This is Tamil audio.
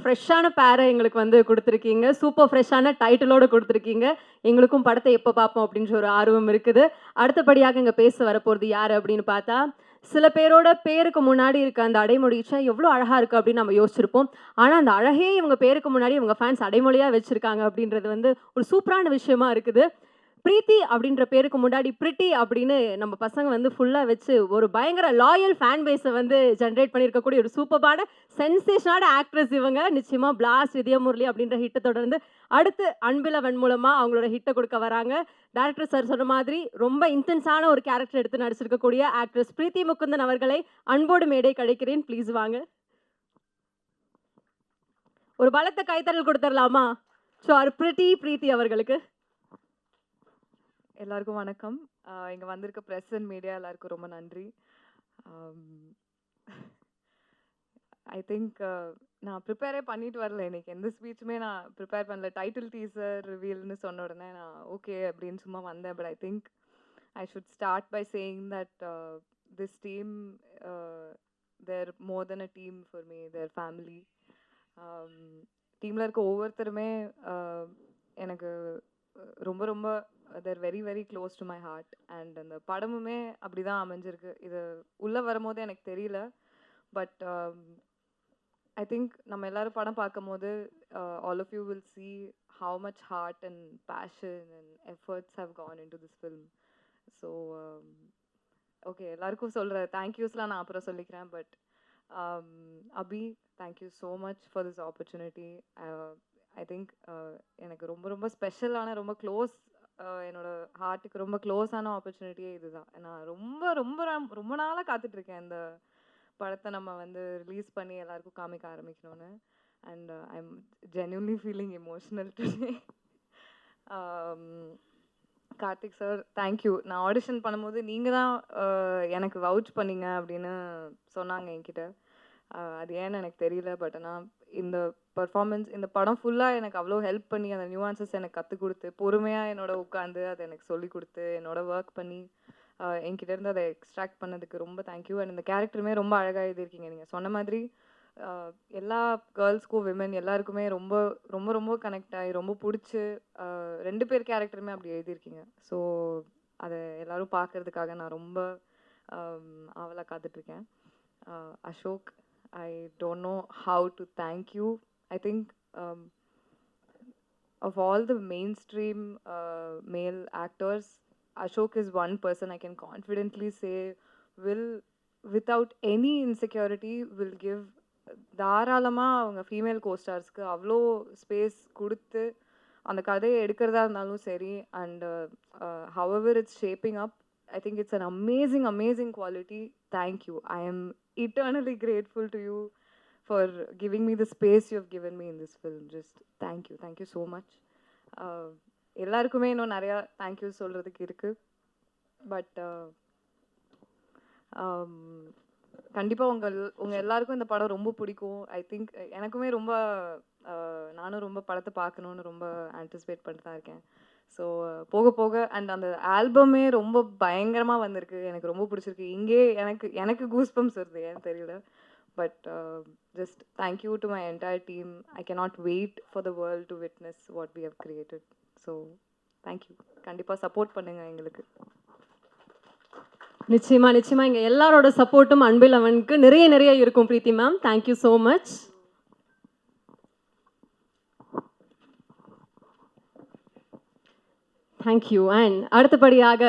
ஃப்ரெஷ்ஷான பேரை எங்களுக்கு வந்து குடுத்துருக்கீங்க. சூப்பர் ஃப்ரெஷ்ஷான டைட்டிலோட குடுத்துருக்கீங்க. எங்களுக்கும் படத்த எப்ப பார்ப்போம் அப்படின்ற ஒரு ஆர்வம் இருக்குது. அடுத்தபடியாக இங்க பேச வரப்போறது யாரு அப்படின்னு பார்த்தா, சில பேரோட பேருக்கு முன்னாடி இருக்க அந்த அடைமொழி, ச்சே எவ்ளோ அழகா இருக்கு அப்படின்னு நம்ம யோசிச்சிருப்போம். ஆனா அந்த அழகே இவங்க பேருக்கு முன்னாடி இவங்க ஃபேன்ஸ் அடைமொழியா வச்சிருக்காங்க அப்படின்றது வந்து ஒரு சூப்பரான விஷயமா இருக்குது. பிரீத்தி அப்படின்ற பேருக்கு முன்னாடி பிரிட்டி அப்படின்னு நம்ம பசங்க வந்து ஃபுல்லா வச்சு ஒரு பயங்கர லாயல் ஃபேன் பேஸை வந்து ஜென்ரேட் பண்ணியிருக்கக்கூடிய ஒரு சூப்பரான சென்சேஷனான ஆக்ட்ரஸ் இவங்க. நிச்சயமா பிளாஸ்ட், இதயமுரளி அப்படின்ற ஹிட்டை தொடர்ந்து அடுத்து அன்பிலவன் மூலமா அவங்களோட ஹிட்டை கொடுக்க வராங்க. டைரக்டர் சார் சொன்ன மாதிரி ரொம்ப இன்டென்ஸான ஒரு கேரக்டர் எடுத்து நடிச்சிருக்கக்கூடிய ஆக்ட்ரஸ் பிரீத்தி முகுந்தன் அவர்களை அன்போடு மேடை கிடைக்கிறேன். ப்ளீஸ் வாங்க. ஒரு பலத்த கைத்தறல் கொடுத்துடலாமா? ஸோ பிரீத்தி அவர்களுக்கு. எல்லாருக்கும் வணக்கம். இங்கே வந்திருக்க ப்ரெஸ் அண்ட் மீடியா எல்லாருக்கும் ரொம்ப நன்றி. ஐ திங்க் நான் ப்ரிப்பேரே பண்ணிட்டு வரல. இன்னைக்கு எந்த ஸ்பீச்சுமே நான் ப்ரிப்பேர் பண்ணல. டைட்டில் டீசர் ரிவீல்னு சொன்ன உடனே நான் ஓகே அப்படின்னு சும்மா வந்தேன். But I think I should start by saying that this team they're more than a team for me, they're family. டீமில் இருக்க ஒவ்வொருத்தருமே எனக்கு ரொம்ப ரொம்ப they're very very close to my heart. And அந்த படமுமே அப்படி தான் அமைஞ்சிருக்கு. இது உள்ளே வரும்போது எனக்கு தெரியல. பட் ஐ திங்க் நம்ம எல்லோரும் படம் பார்க்கும் போது all of you will see how much hard and passion and efforts have gone into this film. So okay, எல்லாருக்கும் சொல்கிற தேங்க்யூஸ்லாம் நான் அப்புறம் சொல்லிக்கிறேன். But Abhi, thank you so much for this opportunity. I think எனக்கு ரொம்ப ரொம்ப ஸ்பெஷலான, ரொம்ப க்ளோஸ், என்னோட ஹார்ட்டுக்கு ரொம்ப க்ளோஸான ஆப்பர்ச்சுனிட்டியே இதுதான். நான் ரொம்ப ரொம்ப ரொம்ப நாளாக காத்துட்ருக்கேன் இந்த படத்தை நம்ம வந்து ரிலீஸ் பண்ணி எல்லாருக்கும் காமிக்க ஆரம்பிக்கணும்னு. And I am genuinely feeling emotional today. Karthik sir, thank you. நான் ஆடிஷன் பண்ணும்போது நீங்கள் தான் எனக்கு வவுச் பண்ணீங்க அப்படின்னு சொன்னாங்க என்கிட்ட. அது ஏன்னு எனக்கு தெரியல. பட் ஆனால் இந்த பர்ஃபார்மன்ஸ், இந்த படம் ஃபுல்லாக எனக்கு அவ்வளோ ஹெல்ப் பண்ணி அந்த நியூஆன்சஸ் எனக்கு கற்றுக் கொடுத்து, பொறுமையாக என்னோட உட்காந்து அதை எனக்கு சொல்லி கொடுத்து, என்னோட ஒர்க் பண்ணி என்கிட்டேருந்து அதை எக்ஸ்ட்ராக்ட் பண்ணதுக்கு ரொம்ப தேங்க்யூ. அண்ட் இந்த கேரக்டருமே ரொம்ப அழகாக எழுதியிருக்கீங்க. நீங்கள் சொன்ன மாதிரி எல்லா கேர்ள்ஸ்க்கும், விமன் எல்லாருக்குமே ரொம்ப ரொம்ப ரொம்ப கனெக்ட் ஆகி ரொம்ப பிடிச்சி 2 பேர் கேரக்டருமே அப்படி எழுதியிருக்கீங்க. ஸோ அதை எல்லோரும் பார்க்குறதுக்காக நான் ரொம்ப ஆவலாக காத்துட்ருக்கேன். Ashok, I don't know how to thank you. I think of all the mainstream male actors, Ashok is one person I can confidently say will, without any insecurity, will give தாராளமாக அவங்க ஃபீமேல் கோஸ்டார்ஸ்க்கு அவ்வளோ ஸ்பேஸ் கொடுத்து அந்த கதையை எடுக்கிறதா இருந்தாலும் சரி. And however it's shaping up, I think it's an amazing, amazing quality. Thank you. I am eternally grateful to you for giving me the space you have given me in this film. Just thank you. Thank you so much. எல்லாருக்குமே இன்னும் நிறையா தேங்க்யூ சொல்கிறதுக்கு இருக்குது. பட் கண்டிப்பாக உங்கள் எல்லாருக்கும் இந்த படம் ரொம்ப பிடிக்கும். ஐ திங்க் எனக்குமே ரொம்ப நானும் ரொம்ப படத்தை பார்க்கணுன்னு ரொம்ப ஆன்டிசிபேட் பண்ணிட்டு தான் இருக்கேன். ஸோ போக போக அண்ட் அந்த ஆல்பமே ரொம்ப பயங்கரமாக வந்திருக்கு. எனக்கு ரொம்ப பிடிச்சிருக்கு. இங்கே எனக்கு கூஸ்பம்ஸ் வருது, ஏன்னு தெரியல. But just thank you to my entire team. I cannot wait for the world to witness what we have created. So thank you. கண்டிப்பாக சப்போர்ட் பண்ணுங்கள் எங்களுக்கு. நிச்சயமா நிச்சயமா இங்கே எல்லாரோட சப்போர்ட்டும் அன்பிலவனுக்கு நிறைய இருக்கும். Preethi ma'am, thank you so much. Thank you. And அடுத்தபடியாக